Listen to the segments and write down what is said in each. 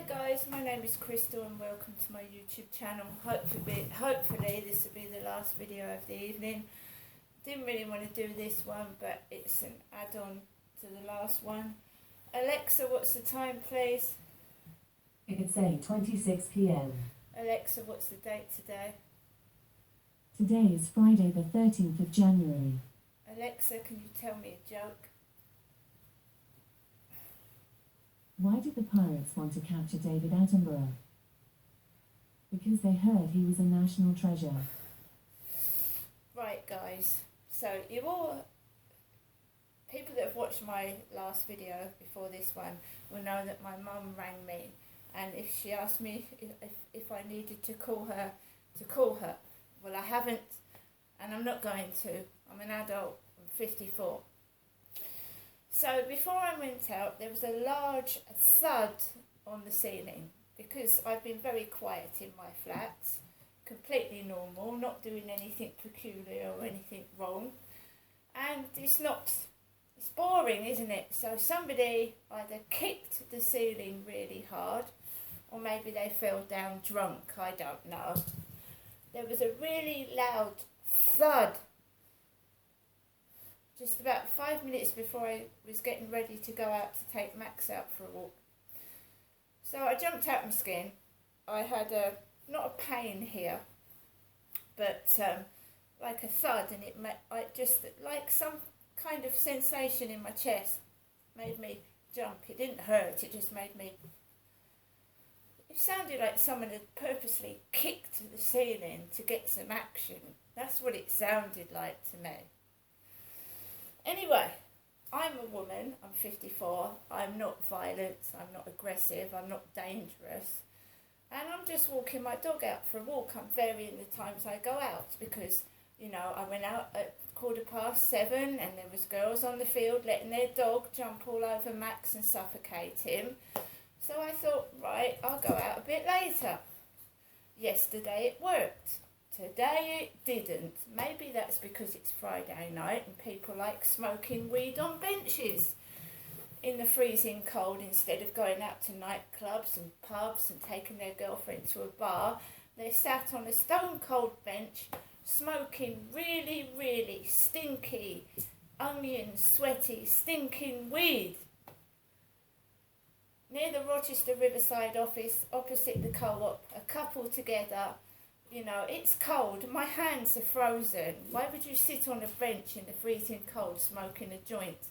guys, my name is Crystal and welcome to my YouTube channel. Hopefully this will be the last video of the evening. Didn't really want to do this one, but it's an add-on to the last one. Alexa, what's the time please? It's 8:26 p.m. Alexa, what's the date today? Today is Friday the 13th of January. Alexa, can you tell me a joke? Why did the pirates want to capture David Attenborough? Because they heard he was a national treasure. Right guys, so people that have watched my last video before this one will know that my mum rang me, and if she asked me if I needed to call her. Well, I haven't, and I'm not going to. I'm an adult, I'm 54. So before I went out, there was a large thud on the ceiling because I've been very quiet in my flat, completely normal, not doing anything peculiar or anything wrong. And it's boring, isn't it? So somebody either kicked the ceiling really hard or maybe they fell down drunk, I don't know. There was a really loud thud just about 5 minutes before I was getting ready to go out to take Max out for a walk. So I jumped out my skin. I had not a pain here, but like a thud, and I just like some kind of sensation in my chest made me jump. It didn't hurt, it just made me... It sounded like someone had purposely kicked the ceiling to get some action. That's what it sounded like to me. Anyway, I'm a woman, I'm 54, I'm not violent, I'm not aggressive, I'm not dangerous, and I'm just walking my dog out for a walk. I'm varying the times I go out because, you know, I went out at 7:15 and there was girls on the field letting their dog jump all over Max and suffocate him. So I thought, right, I'll go out a bit later. Yesterday it worked. Today it didn't. Maybe that's because it's Friday night and people like smoking weed on benches in the freezing cold instead of going out to nightclubs and pubs and taking their girlfriend to a bar. They sat on a stone cold bench smoking really, really stinky, onion, sweaty, stinking weed near the Rochester Riverside office opposite the co-op, a couple together. You know, it's cold, my hands are frozen. Why would you sit on a bench in the freezing cold smoking a joint?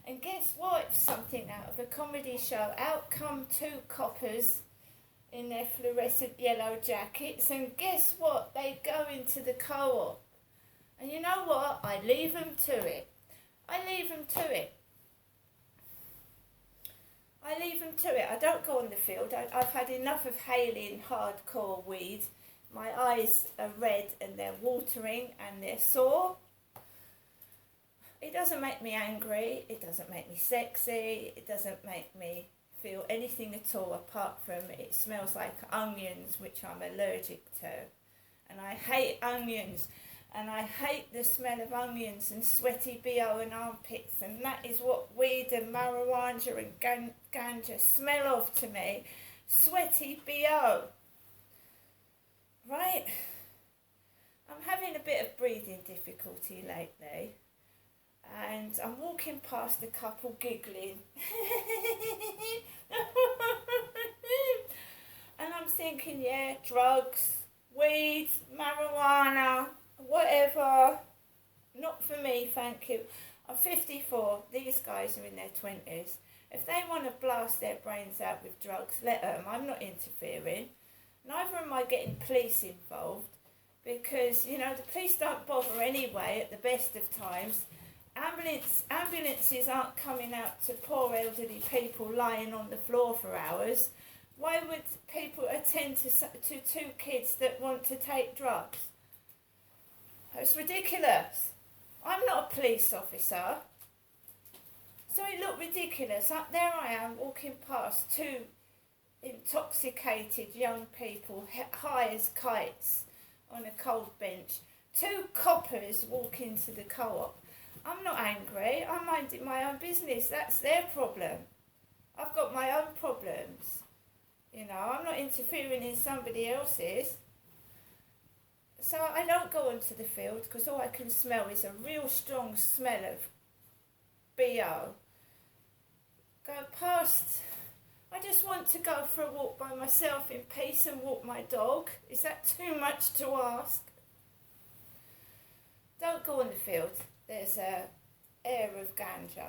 And guess what? It's something out of a comedy show. Out come two coppers in their fluorescent yellow jackets, and guess what? They go into the co-op. And you know what? I leave them to it. I leave them to it. I don't go on the field. I've had enough of hailing hardcore weed. My eyes are red and they're watering and they're sore. It doesn't make me angry. It doesn't make me sexy. It doesn't make me feel anything at all apart from it smells like onions, which I'm allergic to. And I hate onions. And I hate the smell of onions and sweaty BO and armpits. And that is what weed and marijuana and ganja smell of to me. Sweaty BO. Right, I'm having a bit of breathing difficulty lately, and I'm walking past a couple giggling, and I'm thinking, yeah, drugs, weed, marijuana, whatever, not for me, thank you. I'm 54, these guys are in their 20s. If they want to blast their brains out with drugs, let them, I'm not interfering. Neither am I getting police involved because, you know, the police don't bother anyway at the best of times. Ambulances aren't coming out to poor elderly people lying on the floor for hours. Why would people attend to two kids that want to take drugs? It's ridiculous. I'm not a police officer. So it looked ridiculous. There I am walking past two intoxicated young people, high as kites, on a cold bench. Two coppers walk into the co-op. I'm not angry, I'm minding my own business. That's their problem. I've got my own problems. You You know, I'm not interfering in somebody else's. So I don't go onto the field because all I can smell is a real strong smell of BO. Go past. I just want to go for a walk by myself in peace and walk my dog. Is that too much to ask? Don't go on the field. There's a air of ganja.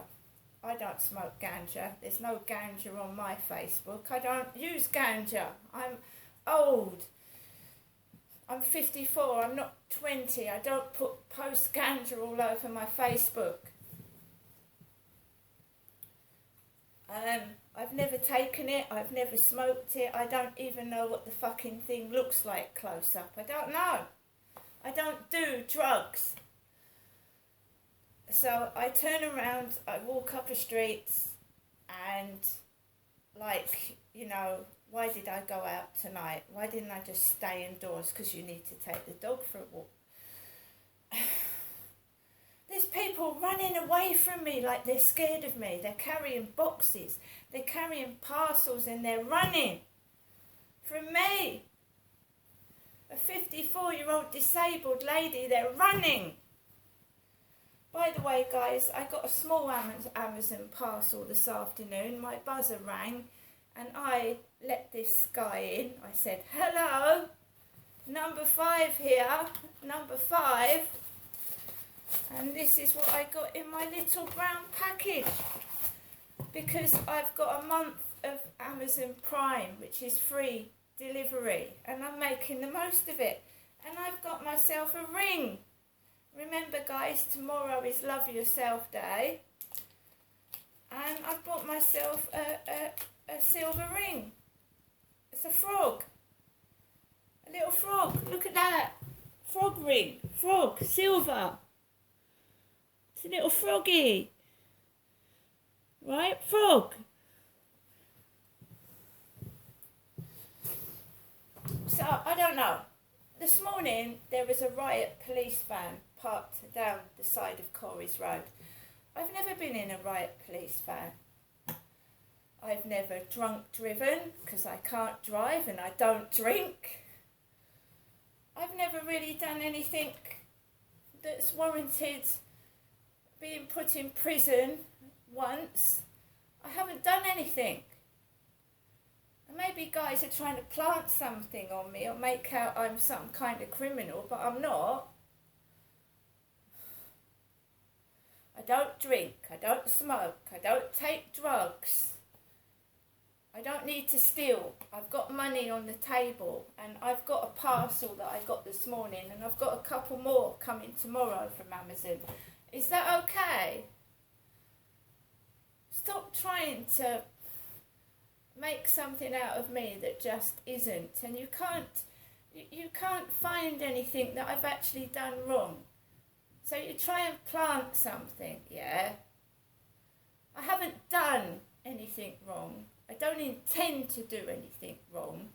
I don't smoke ganja. There's no ganja on my Facebook. I don't use ganja. I'm old. I'm 54. I'm not 20. I don't post ganja all over my Facebook. I've never taken it. I've never smoked it. I don't even know what the fucking thing looks like close up. I don't know. I don't do drugs. So I turn around, I walk up the streets and like, you know, why did I go out tonight? Why didn't I just stay indoors? Because you need to take the dog for a walk. There's people running away from me like they're scared of me. They're carrying boxes. They're carrying parcels and they're running from me. A 54-year-old disabled lady, they're running. By the way, guys, I got a small Amazon parcel this afternoon. My buzzer rang and I let this guy in. I said, hello, number 5 here, number 5. And this is what I got in my little brown package. Because I've got a month of Amazon Prime, which is free delivery. And I'm making the most of it. And I've got myself a ring. Remember, guys, tomorrow is Love Yourself Day. And I've bought myself a silver ring. It's a frog. A little frog. Look at that. Frog ring. Frog. Silver. It's a little froggy. Right? Frog. So, I don't know. This morning, there was a riot police van parked down the side of Corries Road. I've never been in a riot police van. I've never drunk driven, because I can't drive and I don't drink. I've never really done anything that's warranted being put in prison once. I haven't done anything. And maybe guys are trying to plant something on me or make out I'm some kind of criminal, but I'm not. I don't drink, I don't smoke, I don't take drugs. I don't need to steal. I've got money on the table and I've got a parcel that I got this morning and I've got a couple more coming tomorrow from Amazon. Is that okay? Stop trying to make something out of me that just isn't. And you can't find anything that I've actually done wrong. So you try and plant something, yeah? I haven't done anything wrong. I don't intend to do anything wrong.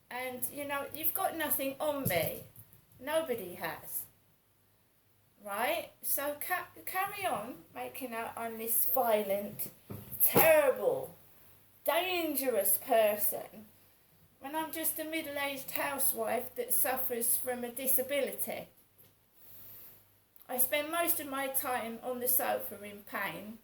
And, you know, you've got nothing on me. Nobody has. Right? So carry on making out I'm this violent, terrible, dangerous person when I'm just a middle-aged housewife that suffers from a disability. I spend most of my time on the sofa in pain,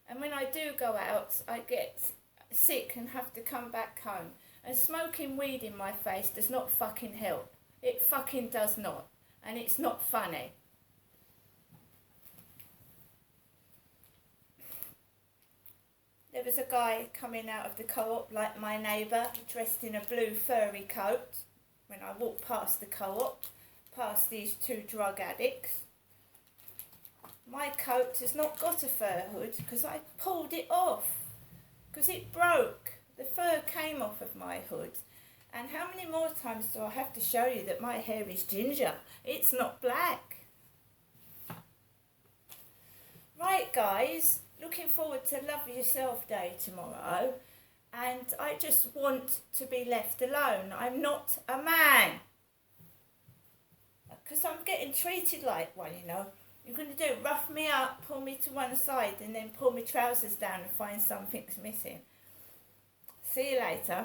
and when I do go out, I get sick and have to come back home. And smoking weed in my face does not fucking help. It fucking does not. And it's not funny. There was a guy coming out of the co-op like my neighbour, dressed in a blue furry coat. When I walked past the co-op, past these 2 drug addicts. My coat has not got a fur hood because I pulled it off. Because it broke. The fur came off of my hood. And how many more times do I have to show you that my hair is ginger? It's not black. Right, guys. Looking forward to Love Yourself Day tomorrow. And I just want to be left alone. I'm not a man. Because I'm getting treated like one, you know. You're going to do rough me up, pull me to one side, and then pull my trousers down and find something's missing. See you later.